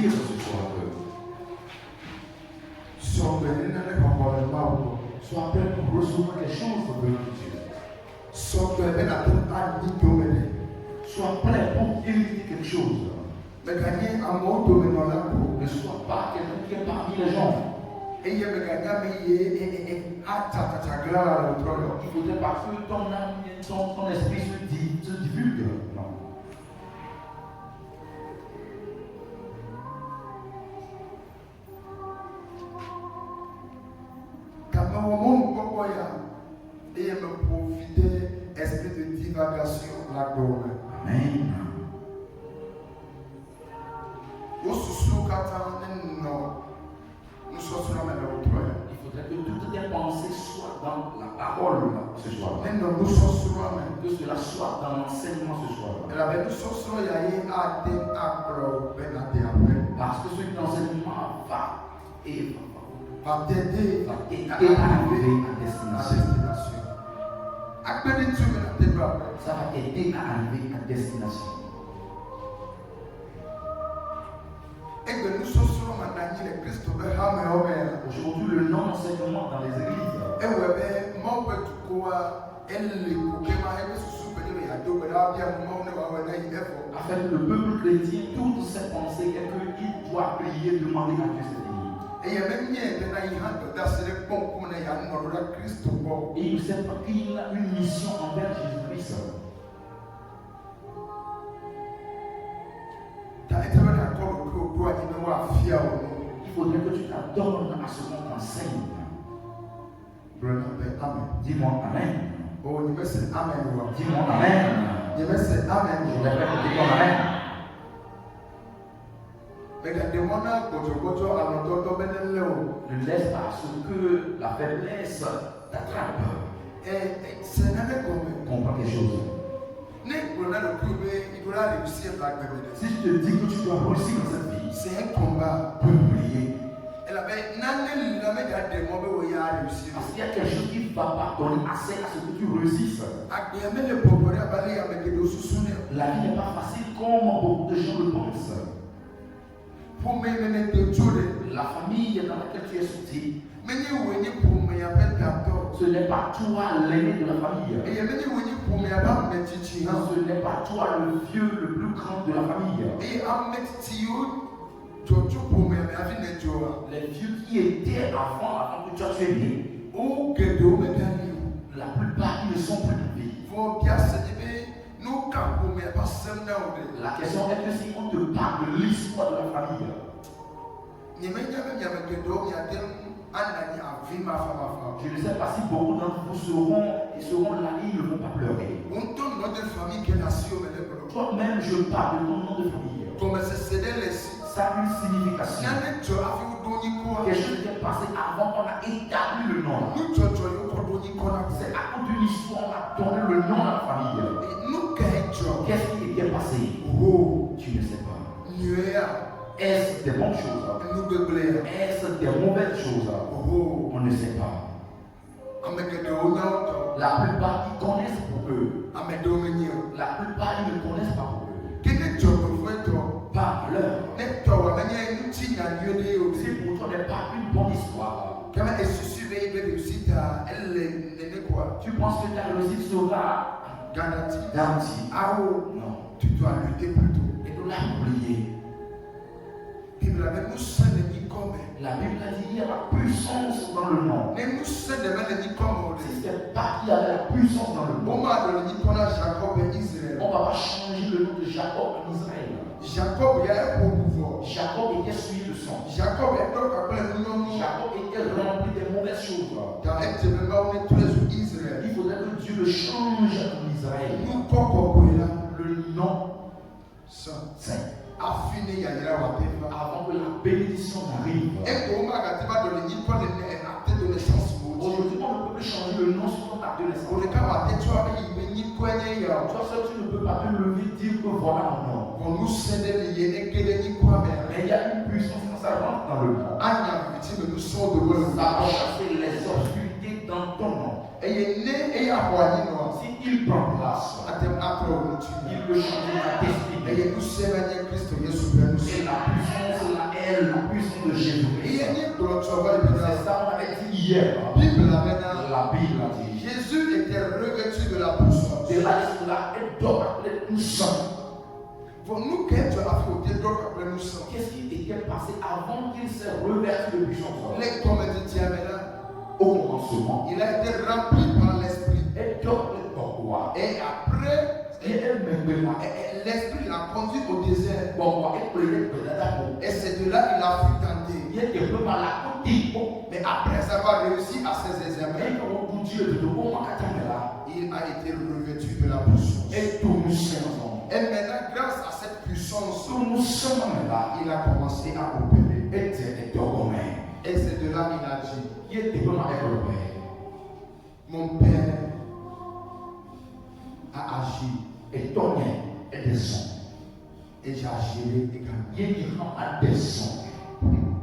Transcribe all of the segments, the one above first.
dire ce soir que sois prêt pour recevoir les choses de Dieu. Sois prêt pour hériter quelque chose. Ne sois pas quelqu'un qui est parmi les gens. Il faudrait pas que ton âme, ton esprit se divulgue. Non. Et me profiter, esprit de divagation, la gloire. Amen. Il faudrait que toutes tes pensées soient dans la parole ce soir. Que cela soit dans l'enseignement ce soir. Parce que cet enseignement va t'aider à arriver à destination. Ça va t'aider à arriver à destination. Aujourd'hui, le non-enseignement dans les églises. Afin que le peuple chrétien, toutes ses pensées, et qu'il doit prier, demander à Dieu cette nuit. Et il sait pas qu'il a une mission envers Jésus-Christ. Il faudrait que tu t'adonnes à ce qu'on t'enseigne. Dis-moi Amen. Dis-moi Amen. Je répète, dis-moi Amen. Ne laisse pas ce que la faiblesse t'attrape. Comprends quelque chose. Si je te dis que tu dois réussir dans cette vie, c'est un combat pour oublier. Parce qu'il y a quelque chose qui ne va pas donner assez à ce que tu réussisses. La vie n'est pas facile comme beaucoup de gens le pensent. La famille dans laquelle tu es sorti, ce n'est pas toi l'aîné de la famille. Ce n'est pas toi le vieux, le plus grand de la famille. Les vieux qui étaient avant que tu es né, la plupart ils ne sont plus en vie. La question est que si on te parle de l'histoire de la famille, je ne sais pas si beaucoup d'entre vous seront là et ils ne vont pas pleurer. Toi-même, je parle de ton nom de famille. Ça a une signification. Quelque chose qui est passé avant qu'on a établi le nom. C'est à cause d'une histoire qu'on a donné le nom à la famille. Qu'est-ce qui était passé? Tu ne sais pas. Est-ce des bonnes choses? Est-ce des mauvaises choses? On ne sait pas. La plupart qui connaissent pour eux. La plupart ils ne connaissent pas pour eux. Par l'heure. Si pour toi n'est pas une bonne histoire, tu penses que ta réussite sera garantie? Non. Tu dois lutter plutôt. Et nous l'avons oublié. La Bible a dit qu'il y a la puissance dans le nom. Si ce n'est pas qu'il y avait la puissance dans le nom, on ne va pas changer le nom de Jacob en Israël. Jacob était souillé de sang. Jacob était rempli de mauvaises choses. Il faudrait que Dieu le change en Israël. Le nom saint. Avant que la bénédiction n'arrive. Aujourd'hui, on ne peut plus changer le nom sur ton acte de naissance. Toi seul, tu ne peux pas te lever et dire que voilà mon nom. Mais il y a une puissance quand ça rentre dans le nom. Ça va chasser les obscurités dans ton nom. Si il prend place, il peut changer ta destinée. Et la puissance, la revêtu de Jésus-Christ. C'est ça qu'on avait dit hier. La Bible a dit. Jésus était revêtu de la puissance. De là, cela est d'homme appelé puissant. Pour nous, qu'est-ce qui était passé avant qu'il s'est revêtu de puissance? Au commencement, il a été rempli par l'esprit. Et après, l'esprit l'a conduit au désert. Et c'est de là qu'il a pu tenter. Mais après avoir réussi à ses examens, il a été revêtu de la puissance. Et maintenant, grâce à cette puissance, il a commencé à opérer. Et c'est de là qu'il a dit, mon Père a agi. Et descend. Et j'agirai également.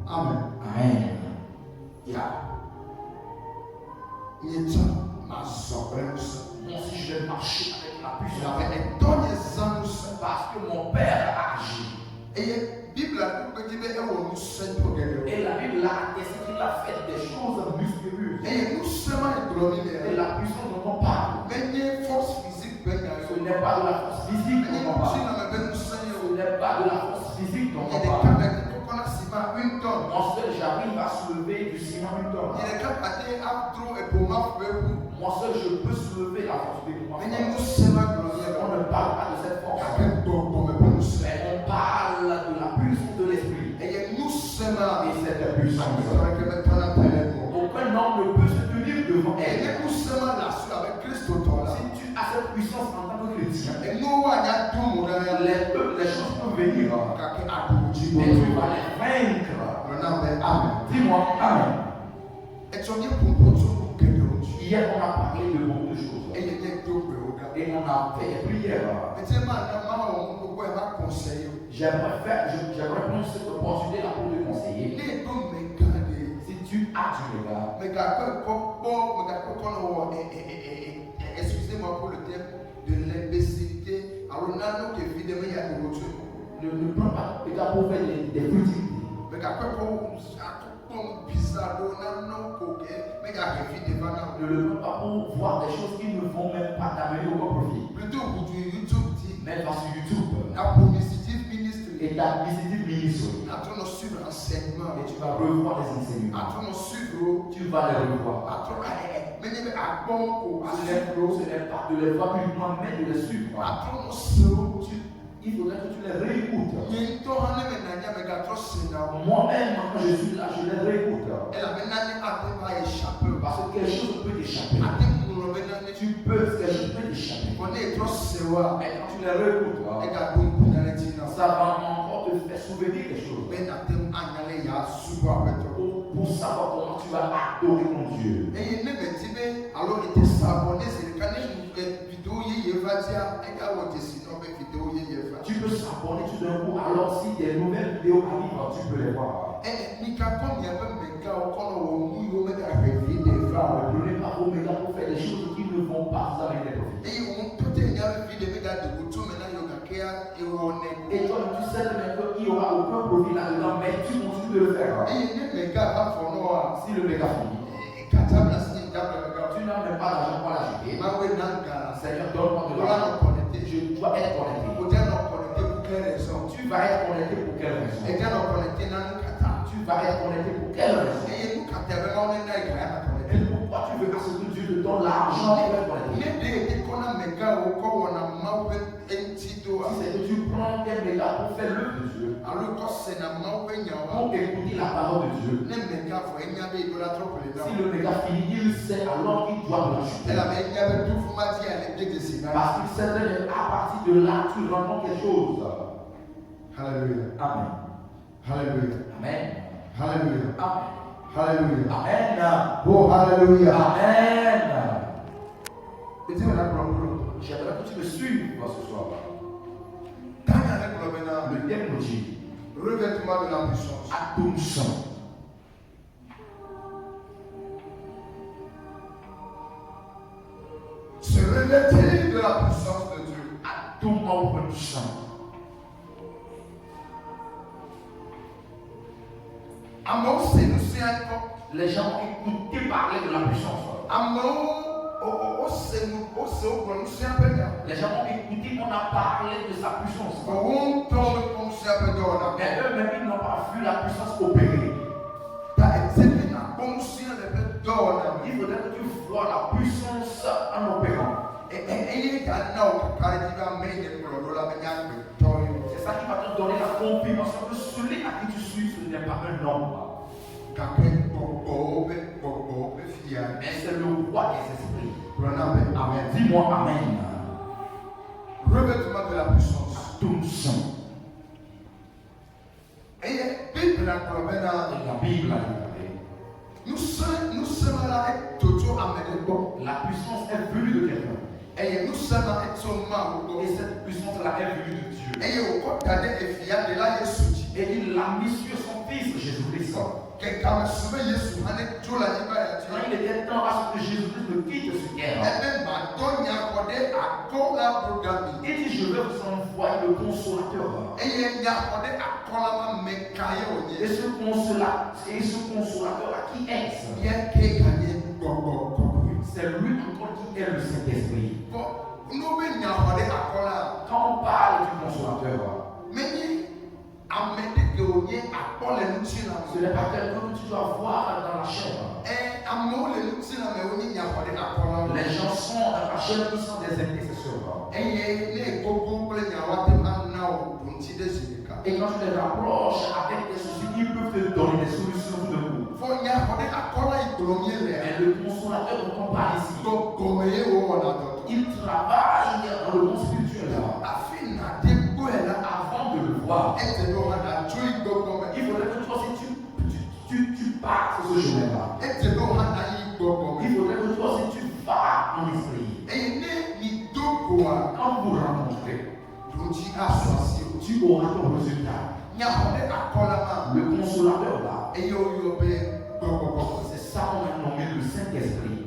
Amen. Amen. Moi aussi je vais marcher avec la puissance. Parce que mon Père a agi. Et la Bible a attesté qu'il a fait des choses mystérieuses. Et la puissance dont on parle, ce n'est pas de la force physique dont on parle. Ce n'est pas de la force physique dont on parle. Moi seul j'arrive à soulever du ciment 1 tonne. Moi seul je peux soulever la force de moi. On ne parle pas de cette force. Mais on parle de la puissance de l'esprit. Et cette puissance. Aucun homme ne peut se tenir devant elle. Si tu as cette puissance en tant que chrétien, les choses peuvent venir. Mais tu vas les vaincre. Dis-moi Amen. Hier on a parlé de beaucoup de choses. Et on a fait des prières. J'aimerais prendre cette opportunité-là pour te conseiller. Si tu as du regard, excusez-moi pour le terme de l'imbécilité. Alors, ne prends pas le regard pour faire des critiques. Ne le prends pas pour voir des choses qui ne vont même pas t'amener au profit. Mais va sur YouTube. Et ta initiative ministre. Et tu vas revoir les enseignements. Tu vas les revoir. Ce n'est pas de les voir uniquement, mais de les suivre. Il faudrait que tu les réécoutes. Moi-même, quand je suis là, je les réécoute. Parce que quelque chose peut t'échapper. Quelque chose peut t'échapper. Mais quand tu les réécoutes, ça va encore te faire souvenir des choses. Pour savoir comment tu vas adorer ton Dieu. Alors, il était sabonné, c'est le canet. Tu peux s'abonner tout d'un coup, alors si des nouvelles vidéos arrivent, tu peux les voir. Ne prenez pas vos médias pour faire des choses qui ne vont pas vous amener des profits. Et toi, tu sais qu'il n'y aura aucun profit là-dedans, mais tu continues de le faire. Si le méga finit, tu n'as même pas d'argent pour l'acheter. Seigneur, donne-moi de l'argent. Je dois être connecté. Tu vas être connecté pour quelle raison? Tu vas être connecté pour quelle raison? Et pourquoi tu veux que ce Dieu te donne l'argent pour être connecté? Si c'est que tu prends tes mégas pour faire l'œuvre de Dieu, pour écouter la parole de Dieu, si le méga finit, il sait alors qu'il doit te l'acheter. Parce qu'il sait qu'à partir de là, tu rencontres quelque chose. Alléluia. Amen. Alléluia. Amen. Alléluia. Amen. Alléluia. Amen. Oh, alléluia. Amen. J'aimerais que tu me suives ce soir. Le thème nous dit revêtement de la puissance. Attention. Se revêtir de la puissance de Dieu. Attention. Les gens ont écouté parler de la puissance. Les gens ont écouté, on a parlé de sa puissance. Mais eux-mêmes, ils n'ont pas vu la puissance opérer. Il faudrait que tu vois la puissance en opérant. C'est ça qui va te donner la confirmation que celui à qui tu suis, ce n'est pas un homme. Mais c'est le roi des esprits. Amen. Dis-moi Amen. Revêtement de la puissance. Attention. Et la Bible a dit. nous sommes là et Toto Amen. La puissance est venue de quelqu'un. Et nous sommes là et cette puissance-là est venue de Dieu. Et il l'a mis sur son fils Jésus-Christ. Quand il était temps à ce que Jésus-Christ ne quitte ce terre, il dit je vais vous envoyer le consolateur. Et ce consolateur qui est-ce? C'est lui encore qui est le Saint-Esprit. Quand on parle du consolateur, ce n'est pas quelqu'un que tu dois voir dans la chair. Les gens sont dans la chair qui sont des intercesseurs. Et quand tu les rapproches avec des soucis, ils peuvent te donner des solutions de vous. Mais le consolateur dont on parle ici, il travaille dans le monde spirituel. Avant de le voir, il faudrait que toi aussi tu pars sur ce chemin-là. Il faudrait que toi aussi tu vas en esprit. Quand vous rencontrez, tu auras ton résultat. Le consolateur là, c'est ça qu'on a nommé le Saint-Esprit.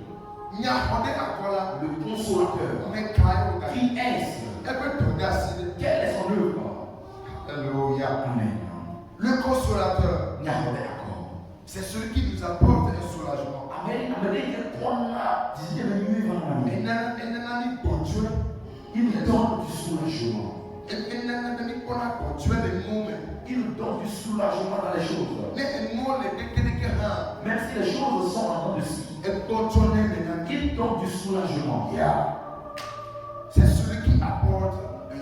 Le consolateur. Qui est-ce? Quelle est son œuvre? Alléluia. Amen. Le consolateur, c'est celui qui nous apporte un soulagement. Il nous donne du soulagement. Il nous donne du soulagement dans les choses. Même si les choses sont en train de se. Il donne du soulagement. C'est celui qui apporte un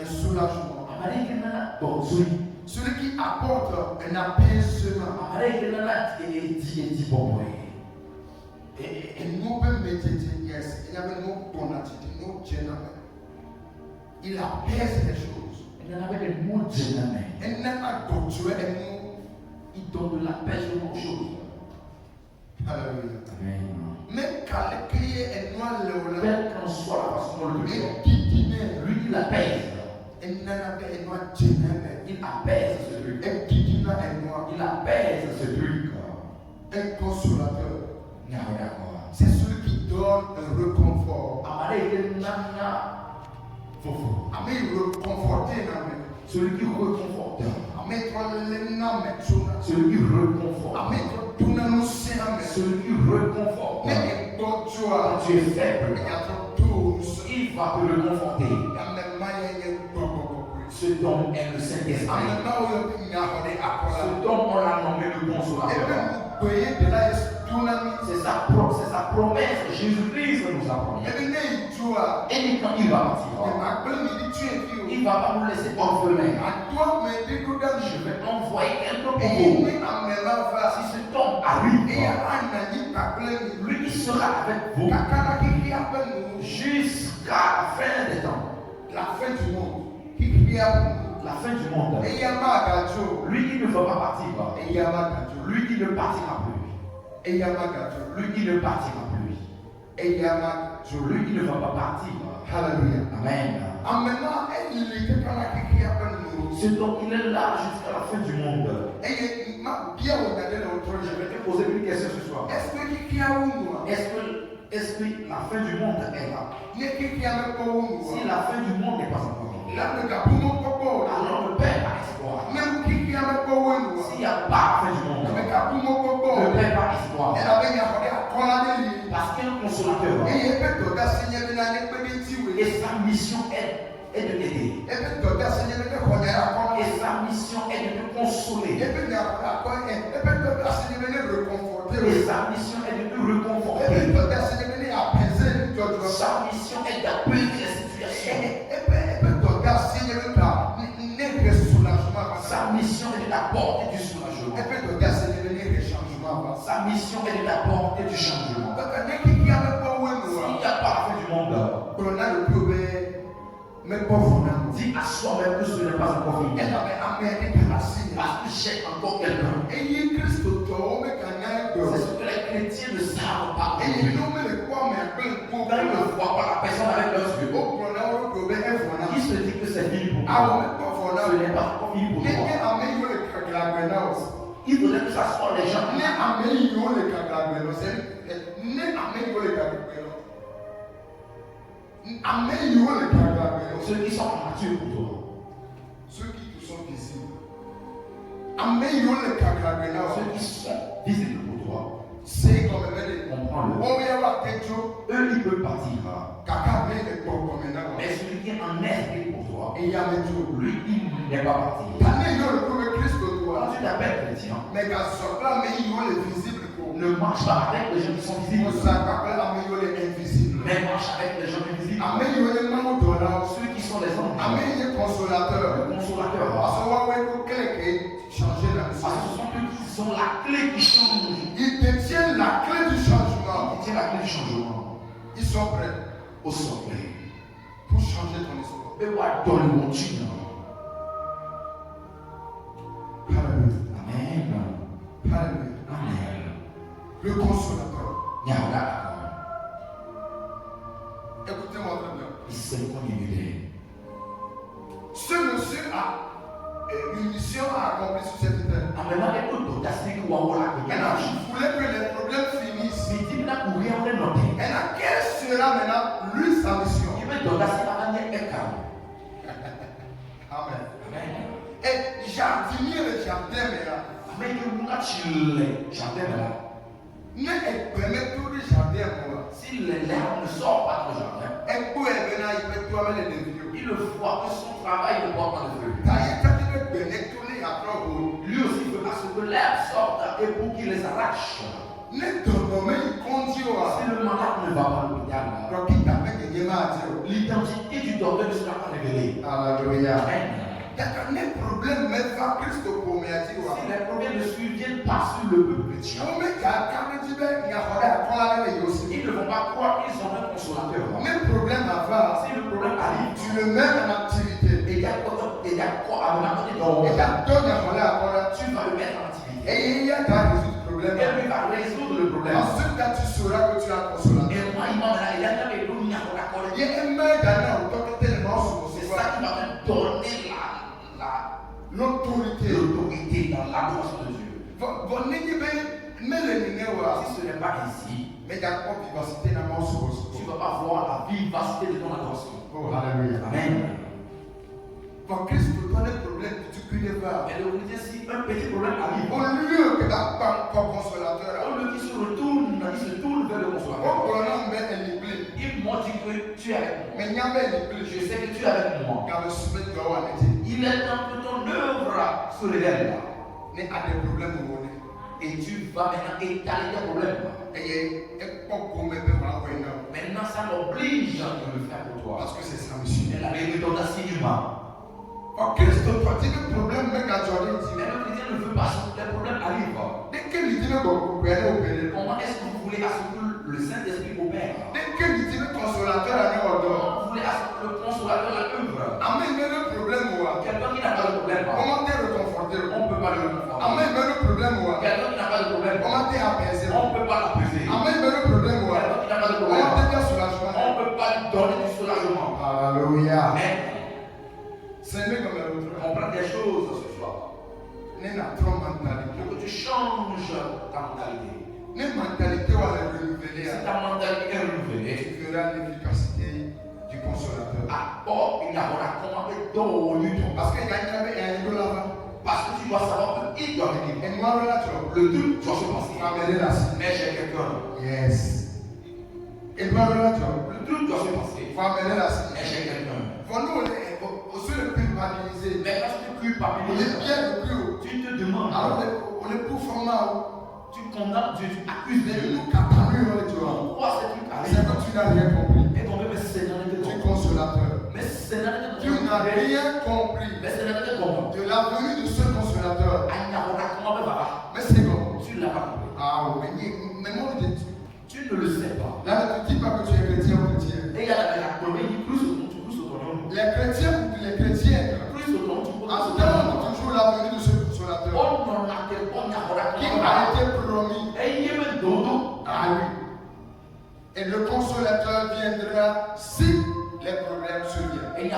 soulagement. Celui qui apporte un apaisement. Et nous pouvons méditer, yes, il y avait nos bonatités, nos gênements. Il apaise les choses. Il en avait des mots gênements. Il donne de l'apaisement aux choses. Alléluia. Amen. Même quand quelle qu'en soit la façon dont le fait, lui il apaise. Il apaise ce truc. Il apaise ce truc. Un consolateur. C'est celui qui donne un réconfort. Celui qui reconforte. Celui qui reconforte. Quand tu es faible, il va te reconforter. Ce don est le Saint-Esprit. Ce don, on l'a nommé le consolateur. C'est sa promesse. Jésus-Christ nous a promis. Et quand il va partir, il ne va pas nous laisser orphelins. Je vais envoyer quelqu'un pour vous. Si ce temps arrive, lui il sera avec vous jusqu'à la fin des temps. La fin du monde. La fin du monde. Lui il ne va pas partir. Lui il ne partira plus. Lui il ne partira plus. Lui il ne va pas partir. Alléluia. Amen. Ce dont il est là jusqu'à la fin du monde. Je vais te poser une question ce soir. Est-ce que la fin du monde est là? Si la fin du monde n'est pas encore là, alors le Père a espoir. S'il n'y a pas la fin du monde, Et sa mission est de t'aider. Et sa mission est de te consoler. Et sa mission est de te réconforter. Sa mission est d'apaiser les situations. Sa mission est de t'apporter du soulagement. Sa mission est de t'apporter du changement. S'il n'y a pas fait du monde, dis à soi-même que ce n'est pas encore fini. Parce que j'ai encore quelqu'un. C'est ce que les chrétiens ne savent pas. Quand ils ne voient pas la personne avec leurs yeux, ils se disent que c'est fini pour toi. Ce n'est pas encore fini pour toi. Il faudrait que ça soit les gens. Ceux qui sont matures pour toi. Ceux qui te sont visibles. Ceux qui sont visibles pour toi. C'est comme comprends-le. Eux, ils peuvent partir. Mais celui qui est en esprit pour toi, lui, il n'est pas parti. Quand tu t'appelles chrétien, ne marche pas avec les gens qui sont visibles, mais marche avec les gens invisibles. Ceux qui sont les anges, le consolateur. Parce que ce sont eux qui sont la clé qui change. Ils détiennent la clé du changement. Ils détiennent la clé du changement. Ils sont prêts au sommet pour changer ton histoire. Et voilà dans le monde. Alléluia. Amen. Alléluia. Amen. Le consolateur. Yahweh. Écoutez-moi très bien. C'est le premier idée. Ce monsieur a une mission à accomplir sur cette terre. Maintenant, il voulait que les problèmes finissent. Maintenant, quelle sera maintenant lui sa mission? Amen. Et jardinier le jardin ne permet tout le jardin. Si les larmes ne sortent pas du jardin, il le voit que son travail ne porte pas de feu. Lui aussi veut parce que l'herbe sorte et pour qu'il les arrache. Si le malade ne va pas à l'hôpital, l'identité du docteur ne sera pas révélée. Alléluia. Amen. Si les problèmes ne surviennent pas sur le peuple chrétien, ils ne vont pas croire qu'ils ont un consolateur. Si le problème arrive, tu le mets en activité. Et il y a quoi à tu vas le mettre en activité. Et il y a ta résoudre le problème. Et lui va résoudre le problème. Ensuite, quand tu sauras que tu as un consolateur. Et moi, il m'a dit, il y a un mail d'année tellement c'est ça qui va me donner l'autorité dans l'adoration de Dieu. Si ce n'est pas ici, tu ne vas pas voir la vivacité de ton adoration. Oh, alléluia. Amen. Quand Christ te donne un problème, tu peux le voir. Et le chrétien, si un petit problème arrive, au lieu que ton consolateur, au lieu qu'il se tourne vers le consolateur, il m'a dit que tu es avec moi. Je sais que tu es avec moi. Il est temps que ton œuvre se révèle là. Et tu vas maintenant étaler tes problèmes. Maintenant, ça l'oblige de le faire pour toi. Parce que c'est sa mission. Elle avait mis ton assignement. Christ te dit que le problème mais le chrétien ne veut pas que les problèmes arrivent. Comment est-ce que vous voulez à ce que le Saint-Esprit opère? Comment vous voulez à ce que le consolateur œuvre? Quelqu'un qui n'a pas de problème, on ne peut pas le réconforter. Quelqu'un qui n'a pas de problème, on ne peut pas l'apaiser. Quelqu'un qui n'a pas de problème, on ne peut pas lui donner du soulagement. Alléluia. On prend des choses ce soir. Il faut que tu changes ta mentalité. Si ta mentalité est renouvelée, tu verras l'efficacité du consolateur. Parce que tu dois savoir qu'il doit venir. Le doute doit se passer. Mais j'ai quelqu'un. Yes. Et doit le Le truc doit se passer. Il faut amener la scène. Et chez quelqu'un. Pour nous, on se le culpabiliser. Mais quand tu te On culpabilises, est bien le plus haut. tu te demandes. Alors, on est pour format. Tu condamnes Dieu, tu accuses Mais Dieu. nous, capable, tu vois. Pourquoi ces trucs C'est arrivent? que tu n'as rien compris. Et ton même Seigneur n'était Tu es pas. consolateur. Mais Seigneur n'était pas. Tu n'as rien compris Mais Seigneur n'était pas. de la venue de ce consolateur. Mais c'est comment? Tu l'as pas compris. Ah oui, mais moi, Tu ne le sais pas. là, ne te dis pas que tu es chrétien ou chrétien. Et il y a la promesse, il plus sur ton nom. Les chrétiens, Plus sur ton nom, tu peux attendent toujours la venue de ce consolateur qui a été promis. Ah oui. Et le consolateur viendra si les problèmes surviennent.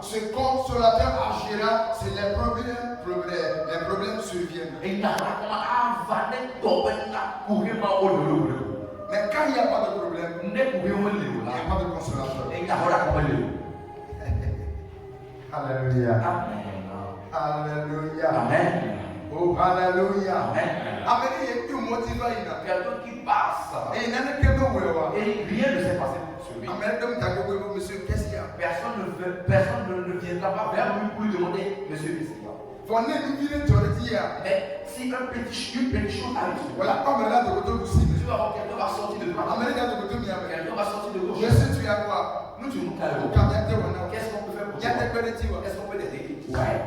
Ce consolateur agira si les problèmes surviennent. Mais quand il n'y a pas de problème, il n'y a pas de consolateur. Alléluia. Alléluia. Amen. Oh, alléluia. Amen. Amen. Il y a tout motivé. Quelqu'un qui passe. Et il n'y a pas de Et rien ne s'est passé sur lui. monsieur, qu'est-ce qu'il y a? Personne ne viendra pas vers lui pour lui demander, monsieur, qu'est-ce qu'il y a? Mais si une petite chose arrive sur lui, Voilà, comme là, de côté aussi. tu vas voir quelqu'un va sortir de droite. Quelqu'un va sortir de gauche. Je sais, tu as quoi? Nous, tu nous Au calmes. cabinet, Qu'est-ce qu'on peut faire pour il y a des toi? pénitents. Est-ce qu'on peut t'aider? Ouais.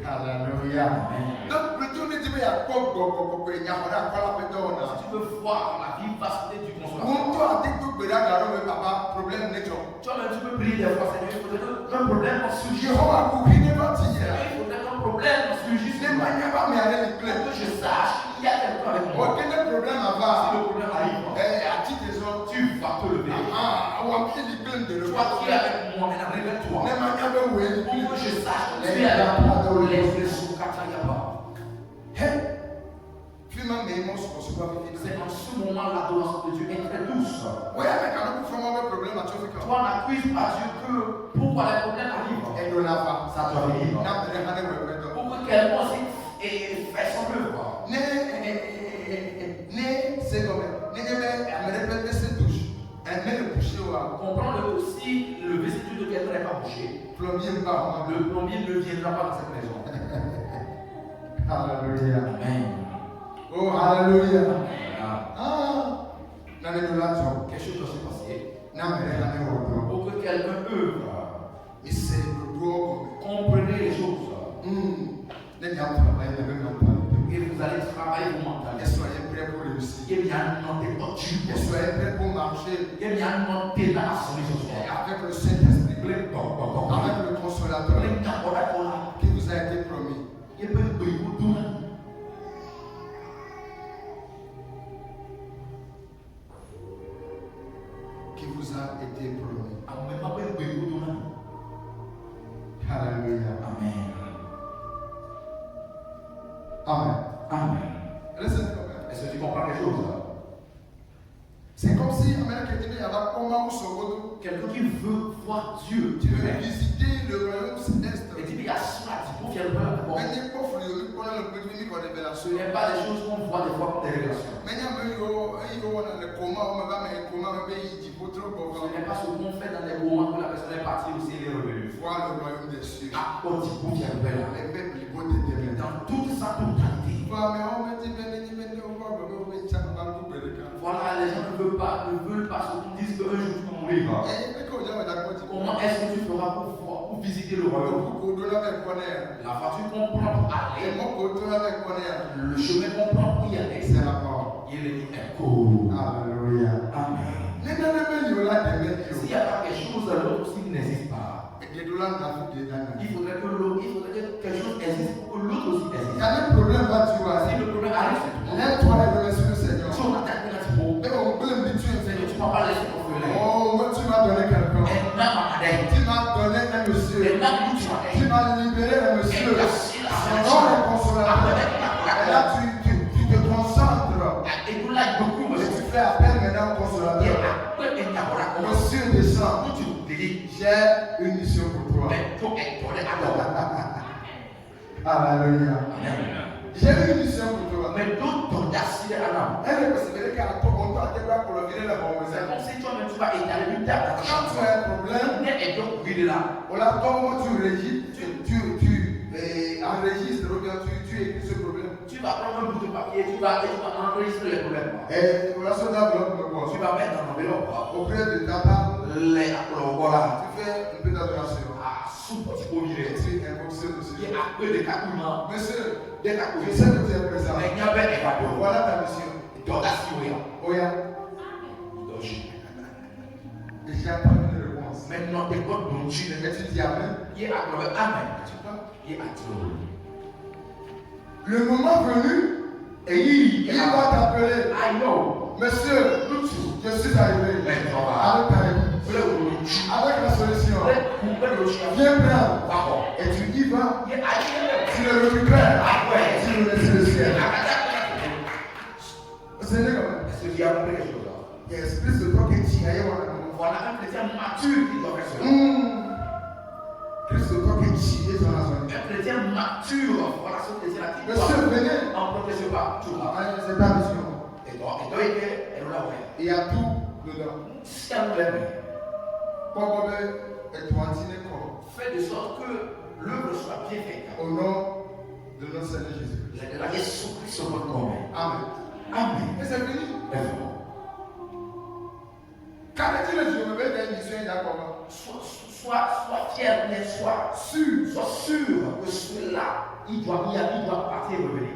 Alléluia. Donc, plutôt, ne dis pas, il y a quoi, il y a quoi, Si tu veux voir la vivacité du consolateur, problème, toi-même tu peux prier des fois, Seigneur, il faudrait qu'un problème surgisse. Il faudrait qu'un problème surgisse. Que je sache qu'il y a quelqu'un avec moi. Si le problème arrive, tu vas te lever. Toi qui es avec moi, maintenant révèle-toi. Pour que je sache que tu es avec moi. C'est dans ce moment l'adoration de Dieu est très douce. Toi n'accuses pas Dieu que pourquoi les problèmes arrivent. Ça doit venir. Pour que quelqu'un aussi fait son œuvre. Comprendre que si le vestige de quelqu'un n'est pas bouché, le plombier ne viendra pas dans cette maison. Alléluia. Amen. Oh, alléluia. Ah. Quelque chose doit se passer. Pour que quelqu'un œuvre. Comprenez les choses. Et vous allez travailler vos mentalités. Et soyez prêts pour réussir. Et bien noter votre Dieu. Et soyez prêts pour marcher. Et bien noter la solution. Avec le Saint-Esprit. Avec le consolateur. Qui vous a été promis. Qui vous a été promis. Alléluia. Amen. Amen. Amen. Est-ce que tu comprends quelque chose? C'est comme si quelqu'un qui veut voir Dieu, tu veux visiter le royaume céleste. Et tu dis à cela, tu peux faire peur. Ce n'est pas des choses qu'on voit des fois comme des révélations. Ce n'est pas ce qu'on fait dans les moments où la personne est partie aussi elle est revenue. Voir le royaume des cieux. À Odibou qui est là. Dans toute sa totalité. Voilà, les gens ne veulent pas ce qu'on dise qu'un jour tu vas mourir. Comment est-ce que tu feras pour visiter le royaume? La voiture qu'on prend pour aller, le chemin qu'on prend pour y aller, c'est la mort. Il est écho. Alléluia. Amen. S'il n'y a pas quelque chose, l'autre aussi n'existe pas. Il faudrait que quelque chose existe pour que l'autre aussi existe. Si le problème arrive, c'est lève-toi et remercie le Seigneur. Si on attaque le Seigneur, tu ne vas pas laisser ton feu là. Oh, tu m'as donné quelqu'un. Tu m'as donné un monsieur. Tu m'as libéré un monsieur. Son nom est consolateur. Et là, tu te concentres. Et tu fais appel maintenant au consolateur. Monsieur descend. J'ai une mission pour toi. Alléluia. J'ai une mission pour toi. on doit pour le virer la bombe. C'est comme si toi-même tu vas étaler une table dans ta Quand tu chambre. as un problème, Et donc, oui, de là. voilà comment tu enregistres, tu enregistres, tu écris ce problème. Tu vas prendre un bout de papier, tu vas enregistrer les problèmes. Et voilà ce enveloppe de quoi. Tu vas mettre dans l'enveloppe. Auprès de ta table, Les voilà. tu fais un peu d'adoration. Ah, sous petit peu Et viré. tu invoques ce monsieur. Il y a un peu de cacouillement. Monsieur, Des je cacouillements. sais que tu es présent. Mais il y avait des cacouillements. Voilà ta mission. D'audacie, oui. Oya, Donc, et j'ai attendu une réponse. maintenant, tes codes dont tu Et tu dis Amen. il y a accordé Amen. Tu vois? Il y a accordé. Le moment venu, Et il il va t'appeler. I know. Monsieur, je suis arrivé. Mais on va. Avec ta réponse. Avec la solution. Viens prendre. Et tu y vas. Tu le récupères. Tu le laisses le ciel. C'est comme ça. Est-ce qu'il y a compris quelque chose là? Il y a l'esprit de toi qui est tiré. Voilà un chrétien mature qui doit faire cela. Christ de toi qui est tiré dans la zone. Un chrétien mature, voilà ce chrétien qui doit. Monsieur, venez. En protège pas. Tout là. C'est ta mission. Et toi, elle l'a ouvert. Il y a tout dedans. Si elle nous l'aime, Fais fais de sorte que l'œuvre soit bien faite. au nom de notre Seigneur Jésus. La Jésus-Christ se reconnaît. Amen. Amen. Et c'est fini. Quand tu le Dieu me met des missions, il y a comment? Sois fier, mais sois sûr que celui-là, il doit partir et revenir.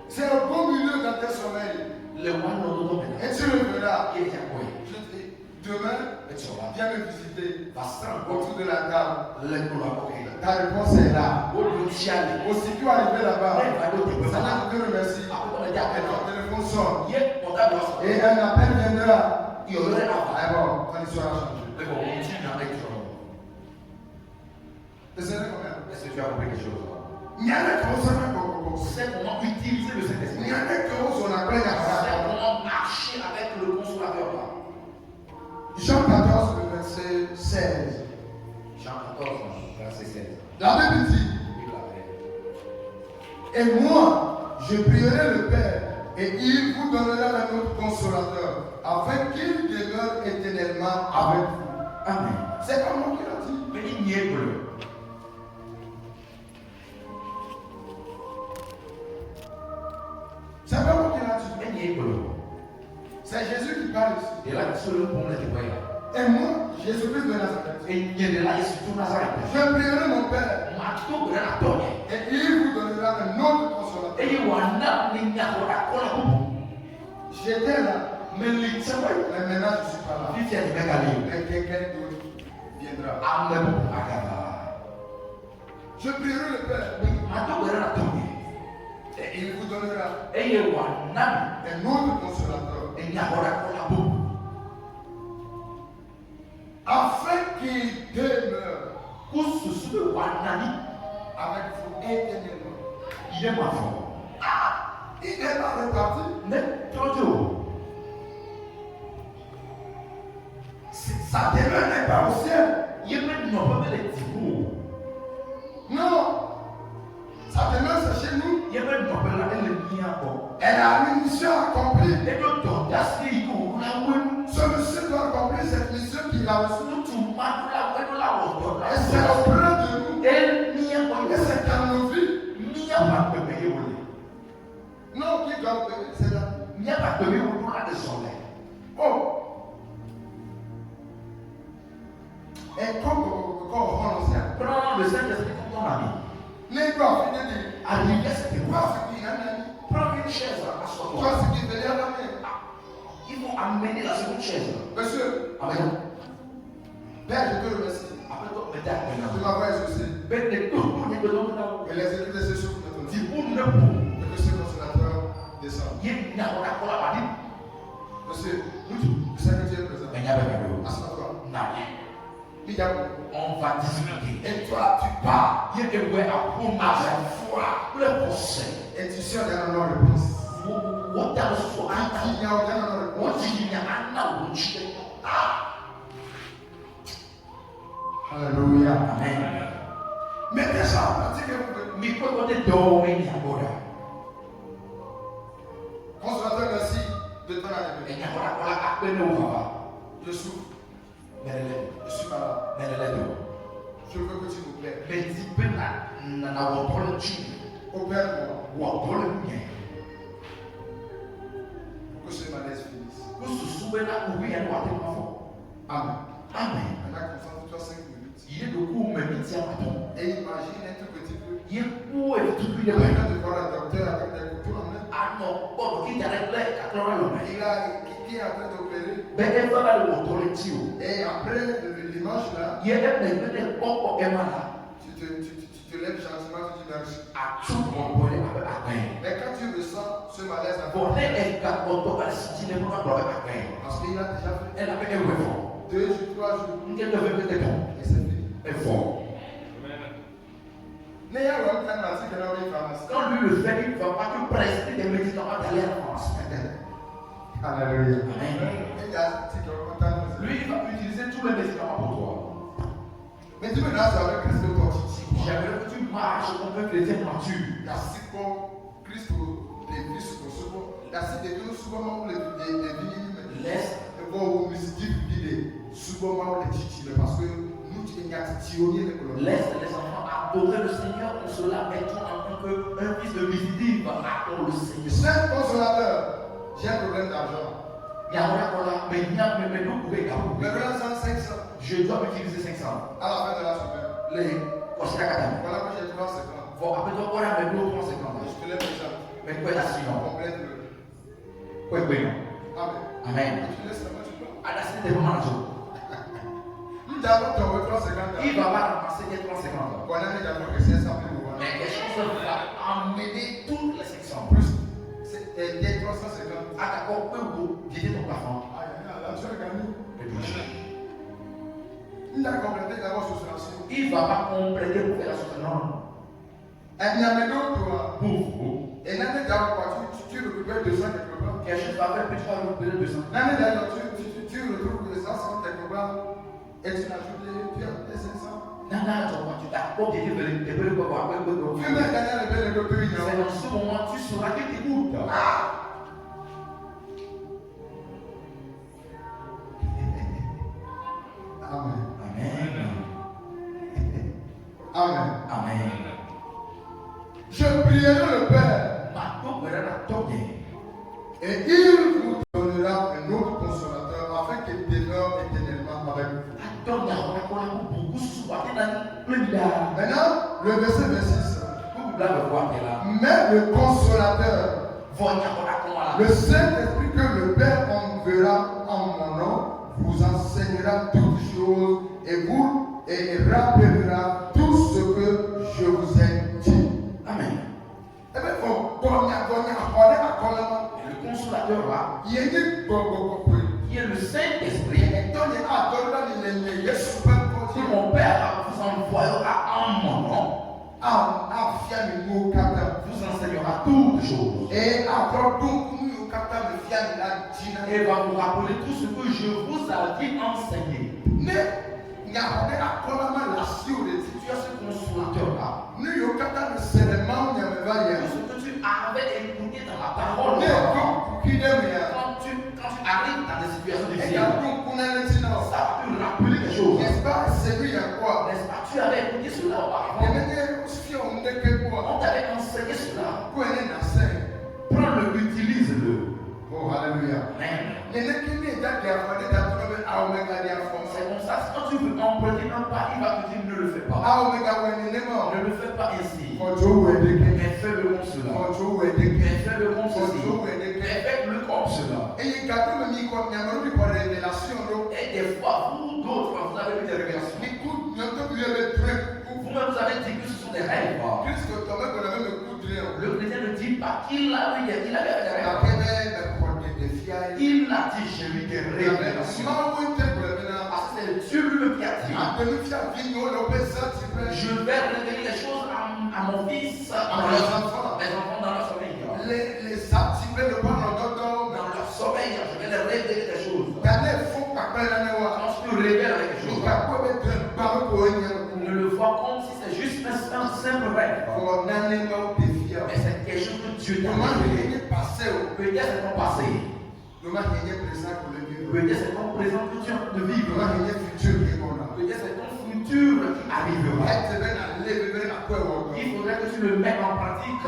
C'est un bon milieu dans tes sommeils. Le roi non. Et tu le verras. Il est à quoi? Demain, Et tu vas. viens me visiter. Passer Autour de la table. le Ta réponse est là. Aussitôt Aussitôt arrivé là-bas, Seigneur, je te remercie. après Et ton téléphone sonne. il y a portable. Et un appel viendra. Il y aurait la Ah bon, ton histoire a changé. mais bon, on continue avec toi. Et c'est là quand même. Est-ce que tu as compris quelque chose? Il y a des choses C'est comment utiliser le Saint-Esprit. il y a des choses qu'on appelle C'est la comment marcher avec le consolateur là. Jean 14, le verset 16. Jean 14, verset 16. La Bible dit, et moi, je prierai le Père, et il vous donnera un autre consolateur, afin qu'il demeure éternellement avec vous. Amen. C'est pas moi qui l'a dit. Mais il n'y est plus. C'est pas moi qui l'a dit. Il n'y est plus. C'est Jésus qui parle ici. Et là, c'est le bon de voyage. Et moi, Jésus-Christ de Nazareth, Et il y a de là, il se tourne à Nazareth. je prierai mon Père, Mato de la donne. et il vous donnera un autre consolateur. Et il y a un homme qui a J'étais là, mais il s'est mais maintenant je ne suis pas là. il fait des mecs à lui. Mais quelqu'un d'autre viendra. Amen. Agava. Je prierai le Père, Mato de la donne. et il vous donnera Et il y a un homme un autre consolateur, qui a un afin qu'il demeure pour ce que Wanani, avec vous éternellement. il est ma femme. Il est là reparti. Mais Toto, Sa demeure n'est pas au ciel. il est maintenant pas les petits. Non. Sa demeure c'est chez nous. Il est maintenant pas là, elle est bien encore. Elle a une mission accomplie. Et donc, dans ce qu'il y a, Ce monsieur doit accomplir cette mission qu'il a reçue. nous tout mal la Et c'est auprès de nous. et mia Et c'est dans nos vies. mia va te payer au lit. Non, qui doit payer, c'est là. Mia va te payer au lit de soleil. Oh. Et comme on l'ancien. Prends le Saint-Esprit comme ton ami. Les gars, finissez. Arrive, c'était Toi, quoi? ce qui est un ami. Prends une chaise, assois-toi. Toi, ce qui est venu à la main. Ils vont amener la seconde chaise. Monsieur, Amen. Père, je te remercie. Après toi, mais t'as De m'avoir exaucé. mais de tout, on est besoin de la Et les écrits de ce jour me Si donnent. vous ne pouvez, Et que ce consolateur descende. il y a une parole. Monsieur, je sais que tu es présent. Mais il y a pas de Assois-toi. Non. Il y a beaucoup. On va discuter. Et toi, tu pars. Il y a des ouais à pour ma foi. Le procès. Et tu sais, il y a une réponse. What that was for Il n'y a aucun réponse. what did you Alléluia. Amen. Mettez ça en pratique et vous verrez. Mi puoi poter dove mi ancora. Je souffre. Je suis malade. Je veux que tu nous plaies. Opère-moi. Que ce malaise finisse. Amen. Maintenant, concentre-toi 5 minutes. Et imagine un tout petit peu. En train de voir un docteur avec des couteaux en main. Il est en train d'opérer. Et après l'image là, tu te lèves gentiment, tu dis merci. Mais quand tu ressens ce malaise, parce qu'il a déjà fait 2 jours, 3 jours, et c'est fini. Quand lui le fait, il ne va pas que prescrire des médicaments d'aller à la France. Alléluia. Lui, il va utiliser tous les médicaments pour toi. Mais tu me dis avec Christ authentique. J'aimerais que tu marches comme un chrétien mature. La siko Christ de Christ souvent. La siko de souvent les laisse. Bon, musique vide. Souvent les titi, parce que nous tu es tionnier. Laisse les enfants adorer le Seigneur pour cela. Mettons en tant qu'un fils de visible adore le Seigneur. C'est consolateur. J'ai un problème d'argent. Mais maintenant 500. Je dois utiliser 500. À la fin de la semaine. Voilà que j'ai 350. Je te lève déjà. Mais quoi là sinon? Complète-le. Quoi oui non? Amen. Amen. Tu laisses la main, tu peux. À la suite des moments Nous avons ton 350. Il va pas ramasser les 350. Voilà, mais d'abord que c'est ça. Mais quelque chose va emmener toutes les sections. Plus. C'est des 350. À d'accord, peu ou guider ton plafond. Tu as gagné. Il a complété d'abord soustraction. Il ne va pas compléter pour faire la soustraction. Il y a maintenant toi. Pour. Et l'année d'avant, tu récupères 200 quelque part. Quelque chose va faire, puis tu vas récupérer 200. L'année d'avant, tu retrouves 200 quelque part. Et tu ajoutes les 500. Non, tu t'as pas dit de le voir. Tu vas gagner le pays. C'est dans ce moment tu sauras que tu écoutes. Amen. Amen. Amen. Amen. Je prierai le Père. Et il vous donnera un autre consolateur afin qu'il demeure éternellement avec vous. Maintenant, le verset 26. Mais le consolateur, le Saint-Esprit que le Père enverra en mon nom, vous enseignera toutes choses et vous rappellera tout ce que je vous ai dit. Amen. Eh bien, le consolateur là, qui est le Saint-Esprit, si mon Père vous envoyera en mon nom, vous enseignera toutes choses. Et va vous rappeler tout ce que je vous ai enseigné. Il y a ce consolateur là. Tout ce que tu avais écouté dans la parole. Quand tu arrives dans des situations difficiles, ça va te rappeler des choses. N'est-ce pas? N'est-ce pas? Tu avais écouté cela auparavant. On t'avait enseigné cela. Prends-le, utilise-le. Oh, alléluia. Amen. C'est comme ça, quand tu veux emprunter un pas, il va te dire ne le fais pas. Ne le fais pas ainsi. Mais fais-le comme cela. Mais fais-le comme ceci. Mais fais-le comme cela. Et des fois, vous d'autres, vous avez eu des révélations. Vous-même, vous avez dit que ce sont des rêves. Le chrétien ne dit pas qu'il avait des rêves. Il a dit chez lui des révélations. Parce que c'est Dieu lui qui a dit. Je vais révéler les choses à mon fils, à mes enfants dans leur sommeil. Dans leur sommeil, je vais les révéler des choses. Quand je te révèle quelque chose, ne le vois comme si c'est juste un simple rêve. Mais c'est quelque chose que Dieu t'a révélé. Peut-être c'est ton passé. Peut-être c'est ton présent que tu es en train de vivre. Peut-être c'est ton futur qui arrivera. Il faudrait que tu le mettes en pratique.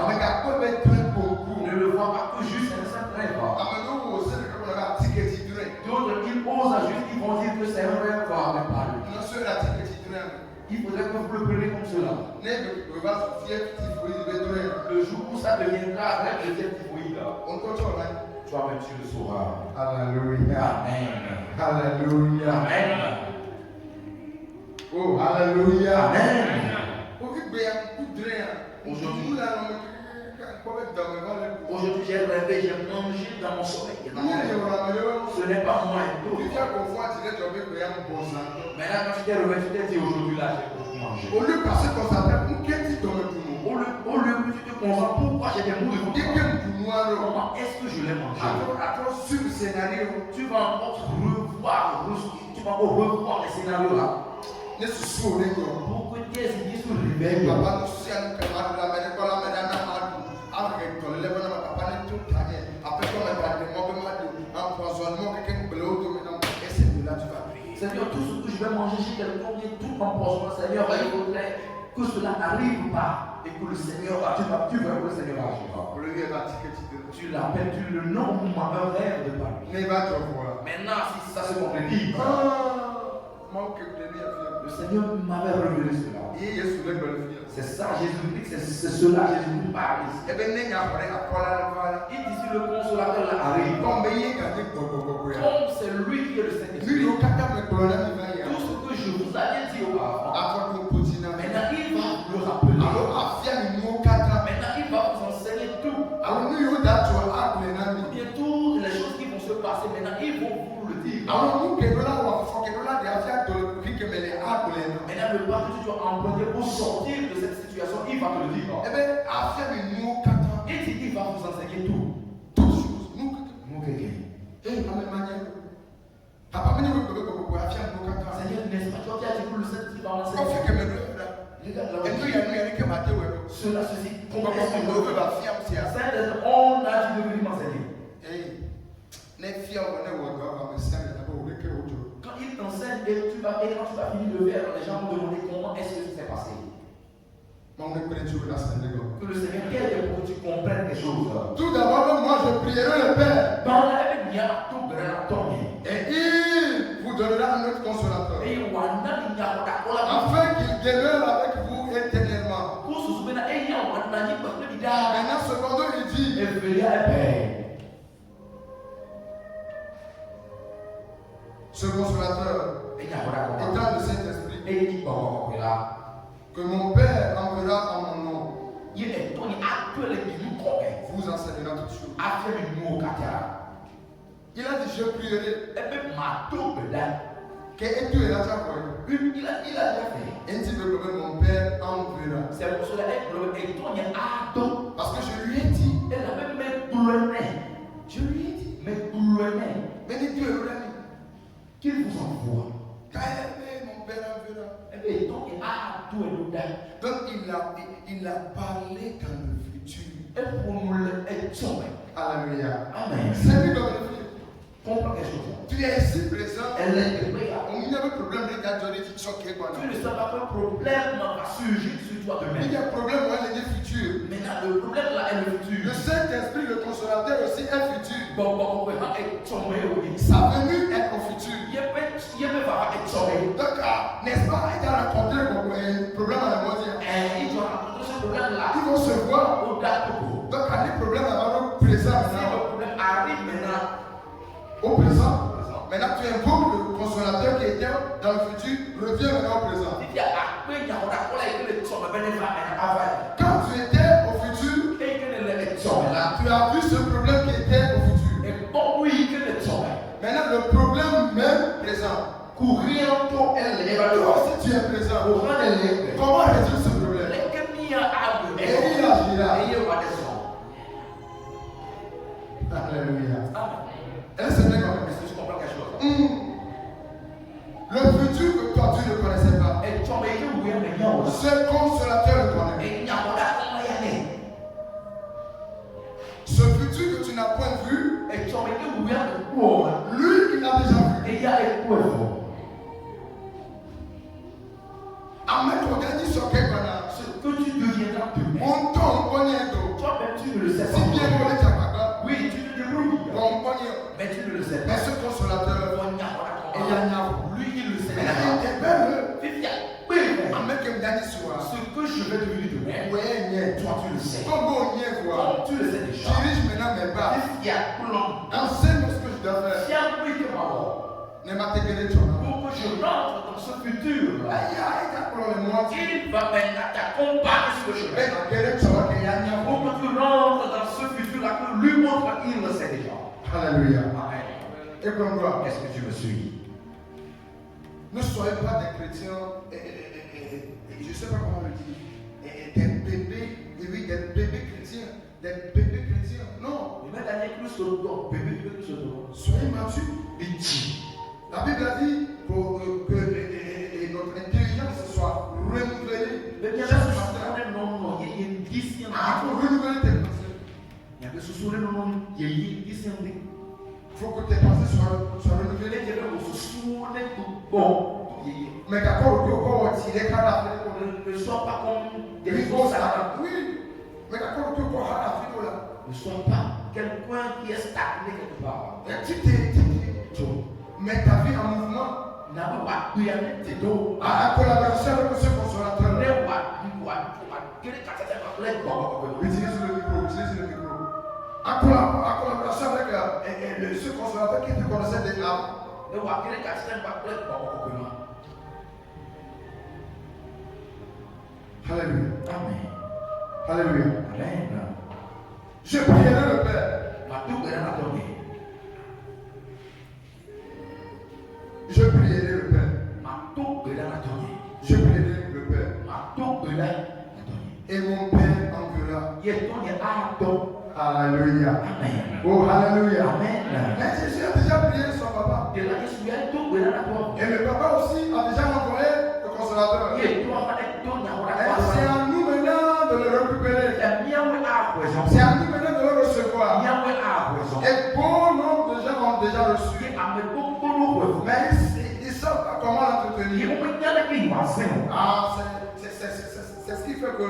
Ne le vois pas que juste un simple rêve. D'autres qui osent juste, ils vont dire que c'est un rêve, mais pas lui. Il faudrait que vous le preniez comme cela. Le jour où ça deviendra rêve de typhoïde, toi-même tu le sauras. Alléluia. Amen. Alléluia. Amen. Oh, alléluia. Amen. Aujourd'hui, j'ai rêvé, j'ai mangé dans mon sommeil. Ce n'est pas moi et tout. Maintenant, quand tu t'es réveillé, tu t'es dit aujourd'hui là, j'ai beaucoup mangé. Au lieu que tu te concentres, pourquoi j'ai des mots de comment est-ce que je l'ai mangé? Tu vas encore revoir les scénarios là. Pour que tes idées se réveillent. Seigneur, tout ce que je vais manger chez quelqu'un, tout en portion, Seigneur, il faudrait que cela n'arrive pas et que le Seigneur, tu veux que le Seigneur agisse. Tu l'appelles, tu le nommes un rêve de Paris. Maintenant, si ça se concrétise, le Seigneur m'avait révélé cela. C'est ça, Jésus-Christ, c'est cela, Jésus-Christ parle ici. Il dit si le consolateur là arrive, comme c'est lui qui est le Saint-Esprit, tout ce que je vous avais dit auparavant, maintenant il va vous le rappeler. Maintenant il va vous enseigner tout. Bien toutes les choses qui vont se passer, maintenant il va vous le dire. Maintenant, le pas que tu dois employer pour sortir de cette situation, il va te le dire. Il dit qu'il va vous enseigner tout. Toutes choses. Nous, quelqu'un. Seigneur, n'est-ce pas toi qui as dit pour le Saint-Esprit va enseigner? Cela, ceci, on a dit de venir m'enseigner. Quand il t'enseigne et quand tu vas finir de faire, les gens vont demander comment est-ce que ça s'est passé. Que le Seigneur t'aide pour que tu comprennes les choses. Tout d'abord, moi je prierai le Père. Et il vous donnera un autre consolateur. Afin qu'il demeure avec vous éternellement. Maintenant, cependant, il dit. Ce consolateur, étant le Saint-Esprit, que mon Père enverra en mon nom, vous enseignera toutes choses. Il a dit, je prierai. Que tu es là, il a déjà fait. Et dit, mon Père enverra. C'est pour cela parce que je lui ai dit. Je lui ai dit. Mais Dieu est qu'il vous envoie. Mon Père enverra. Donc il a parlé dans le futur. Alléluia. Amen. C'est lui dans le futur. Comprends quelque chose. Tu es ici présent. Elle est On y a un problème de garder tu choqué quoi. Tu ne sais pas quel problème va surgir sur toi demain. Il y a un problème où elle est futur. Maintenant le problème là est le futur. Le Saint-Esprit, le consolateur aussi est futur. Sa venue est au futur. Donc, n'est-ce pas, il a rencontré un problème à la moitié. Ils vont se voir. Donc, les problèmes avant le présent. Au présent. Maintenant, tu invoques le consolateur qui était dans le futur, reviens maintenant au présent. Quand tu étais au futur, tu as vu ce problème qui était au futur. Maintenant, le problème même présent. Toi, si tu es présent, comment résoudre ce problème? Et il agira. Alléluia. Est-ce que tu comprends quelque chose? Le futur que toi tu ne connaissais pas, ce consolateur le connaît. Ce futur que tu n'as point vu, Amen. Ce que tu deviendras demain. Toi-même, tu ne le sais pas. Oui, tu te débrouilles. Mais tu ne le sais pas. Mais ce consolateur, lui, il le sait. Amen. Ce que je vais devenir demain, toi, tu le sais. Tu le sais déjà. Dirige maintenant mes pas. Enseigne-moi ce que je dois faire. Ne m'attégrez pas. Pour que je rentre dans ce futur, il va maintenant t'accompagner sur le chemin. Pour que tu rentres dans ce futur-là, que lui montre qu'il le sait déjà. Alléluia. Amen. Et comme quoi, Est-ce que tu me suis? ne soyez pas des chrétiens, je ne sais pas comment le dire, des bébés, oui, des bébés chrétiens, non. Soyez matures. La Bible a dit pour que notre intelligence soit renouvelée. Pour renouveler tes pensées. Il faut que tes pensées soient renouvelées. Mais d'accord, ne sois pas comme des fausses. Oui, mais d'accord, ne sois pas quelqu'un qui est stagné quelque part. Mets ta vie en mouvement. En collaboration avec ce consolateur. Utilise le micro. En collaboration avec ce consolateur qui te connaissait déjà. Alléluia. Amen. Alléluia. Amen. Je prierai le Père. Je prierai le Père. Je prierai le Père. Et mon Père enverra. Alléluia. Amen. Oh, alléluia. Amen. Mais Jésus a déjà prié son papa. Et le papa aussi a déjà envoyé le consolateur. Et c'est à nous maintenant de le récupérer. C'est à nous maintenant de le recevoir. Et bon nombre de gens ont déjà reçu. Mais ils ne savent pas comment l'entretenir. C'est ce qui fait que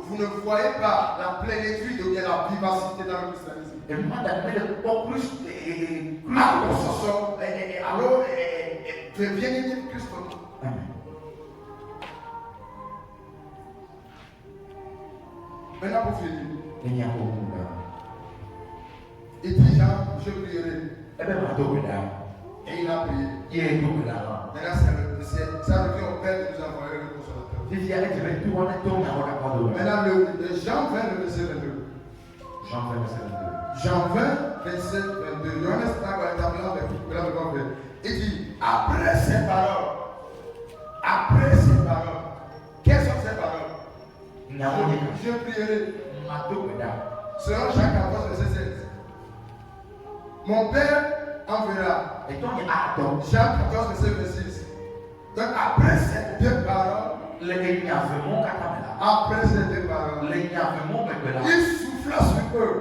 vous ne voyez pas la plénitude ou bien la vivacité dans le christianisme. Alors, deviens Christ. Maintenant pour finir. Il dit Jean, je prierai. Et il a prié. Maintenant ça revient au Père de nous envoyer le consolateur. Maintenant le Jean 20, le verset 22. Jean 20, verset 22. Johannes n'a pas établi avec vous. Il dit, après ces paroles, quelles sont ces paroles? Je prierai. Selon Jean 14, verset 16. Mon Père enverra. Jean 14, verset 26. Donc après ces deux paroles, il souffla sur eux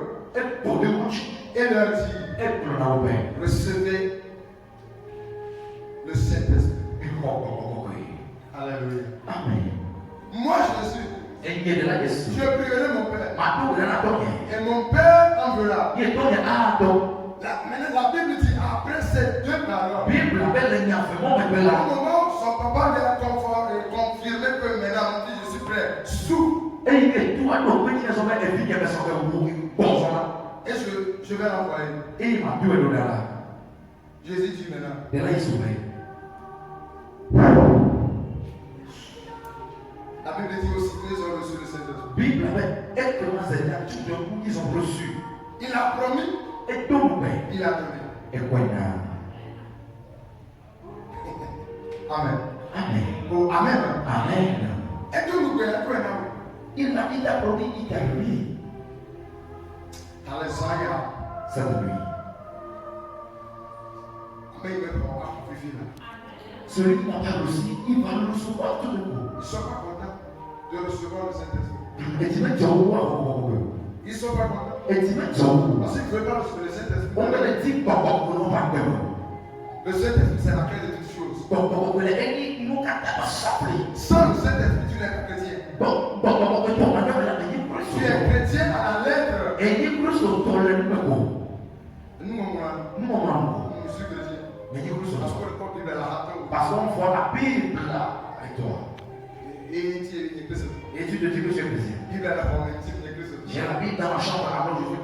et leur dit, recevez le Saint-Esprit. Alléluia. Amen. Moi Jésus, je prierai mon Père. Et mon Père enverra. Maintenant la Bible dit après ces deux paroles. Au moment où son papa lui a confirmé que maintenant mon fils, je suis prêt. Souffle. Et je vais l'envoyer. Jésus dit maintenant. La Bible dit aussi qu'ils ont reçu le Saint-Esprit. Ils ont reçu. Il a promis. Il a donné. Amen. Amen. Oh, amen. Amen. Et tout nous il a promis, il t'a donné. Alléluia. C'est de lui. Amen. Il va pouvoir vivre là. Celui qui n'a pas reçu, il va le recevoir tout le coup. Ils ne sont pas contents de recevoir le Saint-Esprit. Ils ne sont pas contents. Parce qu'ils ne veulent pas recevoir le Saint-Esprit. Le Saint-Esprit, c'est la clé de toutes choses. Sans le Saint-Esprit, avec toi. Et tu te dis que tu es plaisir. J'ai habité dans ma chambre avant Jésus.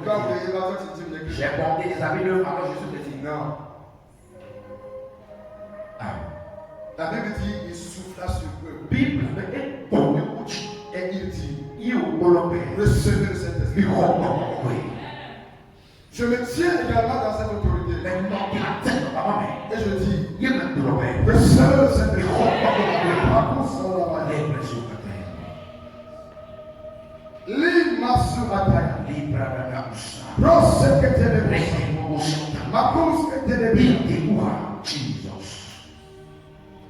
J'ai porté des habits neufs avant Jésus. Non. La Bible dit il souffla sur eux. Bible et il dit recevez le Saint-Esprit. Je me tiens également dans cette autorité. Et je dis recevez le Saint-Esprit.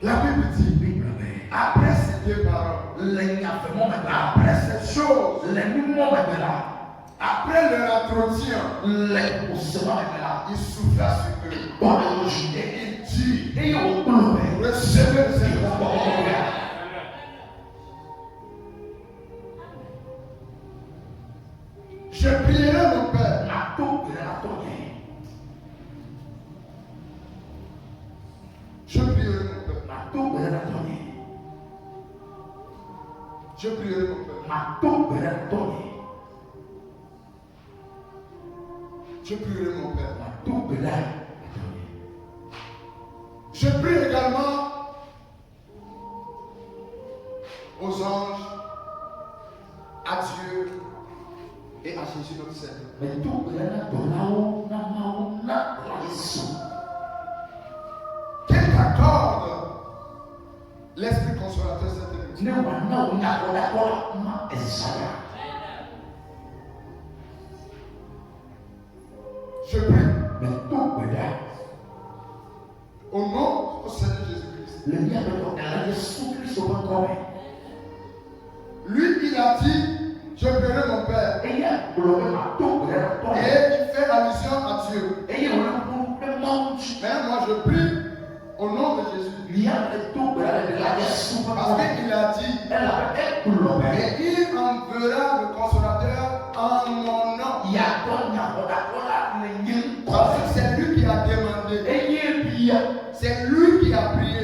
La Bible dit, après ces deux paroles, après ces choses, après leur entretien, il souffla sur eux. Et il dit, recevez le Saint-Esprit. Je prierai mon Père. Je prierai mon Père. Je prierai mon Père. Je prierai mon Père. Je prie également aux anges, à Dieu et à Jésus notre Seigneur. Qu'il t'accorde l'Esprit consolateur cette nuit. Je prie au nom du Seigneur Jésus-Christ. Lui, il a dit, je prierai mon Père. Et il fait allusion à Dieu. Mais moi, je prie au nom de Jésus. Parce qu'il a dit, et il enverra le consolateur en mon nom. Parce que c'est lui qui a demandé. C'est lui qui a prié.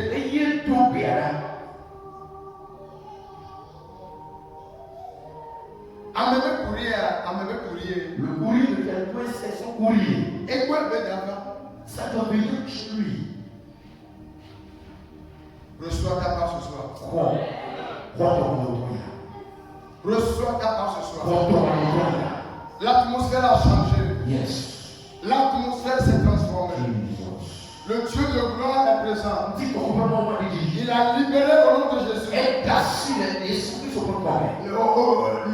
Amène courrier. Le courrier de quelqu'un, c'est son courrier. Et quoi le d'avant? Ça doit venir chez lui. Reçois ta part ce soir. Reçois ta part ce soir. L'atmosphère a changé. Yes. L'atmosphère s'est transformée. Le Dieu de gloire est présent. Il a libéré au nom de Jésus.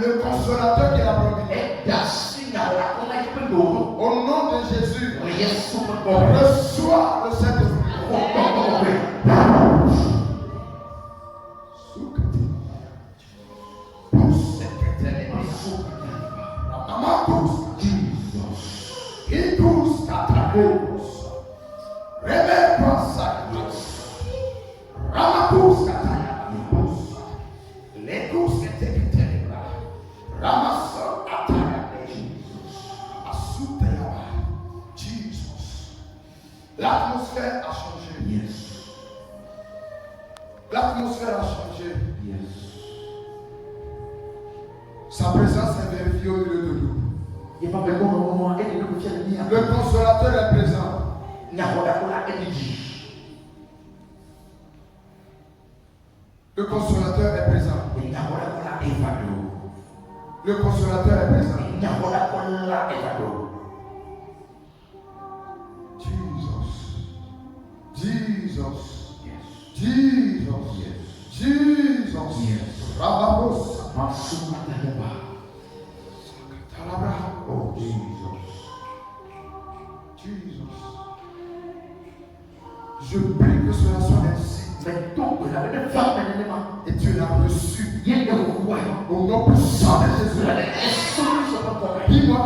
Le consolateur qui a promis. Au nom de Jésus. Reçois le Saint-Esprit. L'atmosphère a changé. Yes. L'atmosphère a changé. Yes. Sa présence est vérifiée au milieu de nous. Le consolateur est présent. Le consolateur est présent. Le consolateur est présent. Jesus. Rababos. Oh, Jesus. Je prie que cela soit ainsi. Et tu l'as reçu. Au nom puissant de Jésus. Dis-moi